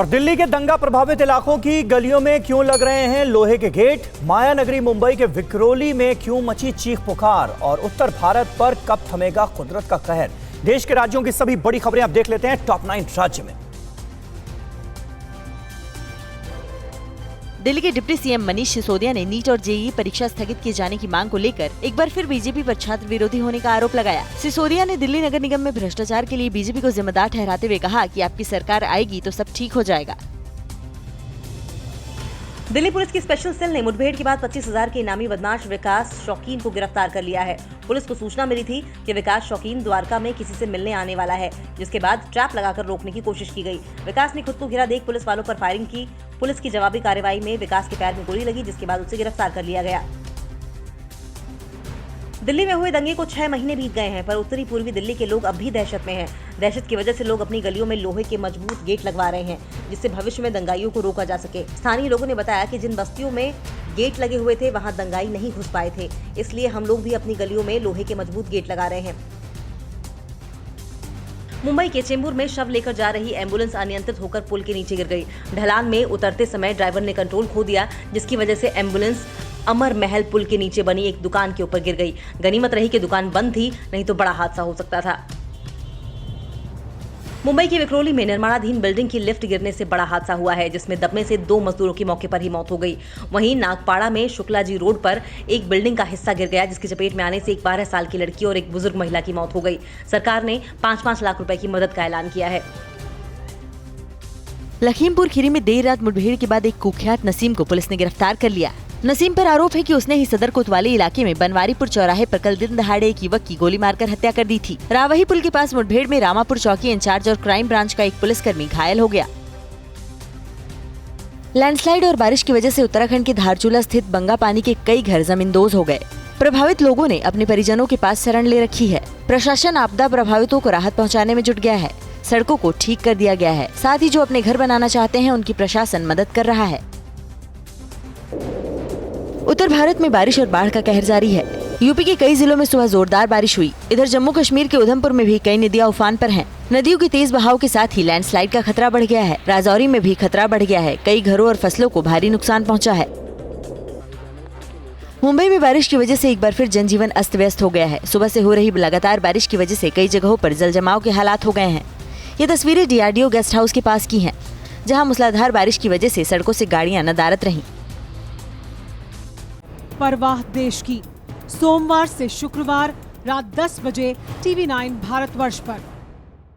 और दिल्ली के दंगा प्रभावित इलाकों की गलियों में क्यों लग रहे हैं लोहे के गेट? माया नगरी मुंबई के विक्रोली में क्यों मची चीख पुकार? और उत्तर भारत पर कब थमेगा कुदरत का कहर? देश के राज्यों की सभी बड़ी खबरें आप देख लेते हैं टॉप 9 राज्य में। दिल्ली के डिप्टी सीएम मनीष सिसोदिया ने नीट और जेईई परीक्षा स्थगित किए जाने की मांग को लेकर एक बार फिर बीजेपी पर छात्र विरोधी होने का आरोप लगाया। सिसोदिया ने दिल्ली नगर निगम में भ्रष्टाचार के लिए बीजेपी को जिम्मेदार ठहराते हुए कहा कि आपकी सरकार आएगी तो सब ठीक हो जाएगा। दिल्ली पुलिस की स्पेशल सेल ने मुठभेड़ के बाद 25,000 के इनामी बदमाश विकास शौकीन को गिरफ्तार कर लिया है। पुलिस को सूचना मिली थी कि विकास शौकीन द्वारका में किसी से मिलने आने वाला है, जिसके बाद ट्रैप लगाकर रोकने की कोशिश की गई। विकास ने खुद को घिरा देख पुलिस वालों पर फायरिंग की। पुलिस की जवाबी कार्रवाई में विकास के पैर में गोली लगी, जिसके बाद उसे गिरफ्तार कर लिया गया। दिल्ली में हुए दंगे को 6 महीने बीत गए हैं, पर उत्तरी पूर्वी दिल्ली के लोग अब भी दहशत में हैं। दहशत की वजह से लोग अपनी गलियों में लोहे के मजबूत गेट लगवा रहे हैं, जिससे भविष्य में दंगाइयों को रोका जा सके। स्थानीय लोगों ने बताया कि जिन बस्तियों में गेट लगे हुए थे वहां दंगाई नहीं घुस पाए थे, इसलिए हम लोग भी अपनी गलियों में लोहे के मजबूत गेट लगा रहे हैं। मुंबई के चेंबूर में शव लेकर जा रही एम्बुलेंस अनियंत्रित होकर पुल के नीचे गिर गई। ढलान में उतरते समय ड्राइवर ने कंट्रोल खो दिया, जिसकी वजह से एम्बुलेंस अमर महल पुल के नीचे बनी एक दुकान के ऊपर गिर गई। गनीमत रही कि दुकान बंद थी, नहीं तो बड़ा हादसा हो सकता था। मुंबई के विक्रोली में निर्माणाधीन बिल्डिंग की लिफ्ट गिरने से बड़ा हादसा हुआ है, जिसमें दबने से 2 मजदूरों की मौके पर ही मौत हो गई। वहीं नागपाड़ा में शुक्लाजी रोड पर एक बिल्डिंग का हिस्सा गिर गया, जिसकी चपेट में आने से एक 12 साल की लड़की और एक बुजुर्ग महिला की मौत हो गई। सरकार ने 5-5 लाख रुपए की मदद का ऐलान किया है। लखीमपुर खीरी में देर रात मुठभेड़ के बाद एक कुख्यात नसीम को पुलिस ने गिरफ्तार कर लिया। नसीम पर आरोप है कि उसने ही सदर कोतवाली इलाके में बनवारीपुर चौराहे पर कल दिन दहाड़े एक युवक की गोली मारकर हत्या कर दी थी। रावही पुल के पास मुठभेड़ में रामापुर चौकी इंचार्ज और क्राइम ब्रांच का एक पुलिसकर्मी घायल हो गया। लैंडस्लाइड और बारिश की वजह से उत्तराखंड के धारचूला स्थित बंगा पानी के कई घर जमींदोज हो गए। प्रभावित लोगों ने अपने परिजनों के पास शरण ले रखी है। प्रशासन आपदा प्रभावितों को राहत पहुँचाने में जुट गया है। सड़कों को ठीक कर दिया गया है। साथ ही जो अपने घर बनाना चाहते हैं उनकी प्रशासन मदद कर रहा है। उत्तर भारत में बारिश और बाढ़ का कहर जारी है। यूपी के कई जिलों में सुबह जोरदार बारिश हुई। इधर जम्मू कश्मीर के उधमपुर में भी कई नदियां उफान पर हैं। नदियों के तेज बहाव के साथ ही लैंडस्लाइड का खतरा बढ़ गया है। राजौरी में भी खतरा बढ़ गया है। कई घरों और फसलों को भारी नुकसान पहुंचा है। मुंबई में बारिश की वजह से एक बार फिर जनजीवन अस्त व्यस्त हो गया है। सुबह से हो रही लगातार बारिश की वजह से कई जगहों पर जल जमाव के हालात हो गए हैं। ये तस्वीरें डीआरडीओ गेस्ट हाउस के पास की हैं, जहां मूसलाधार बारिश की वजह से सड़कों से गाड़ियां नदारद रहीं। परवाह देश की, सोमवार से शुक्रवार रात 10 बजे TV9 भारतवर्ष पर।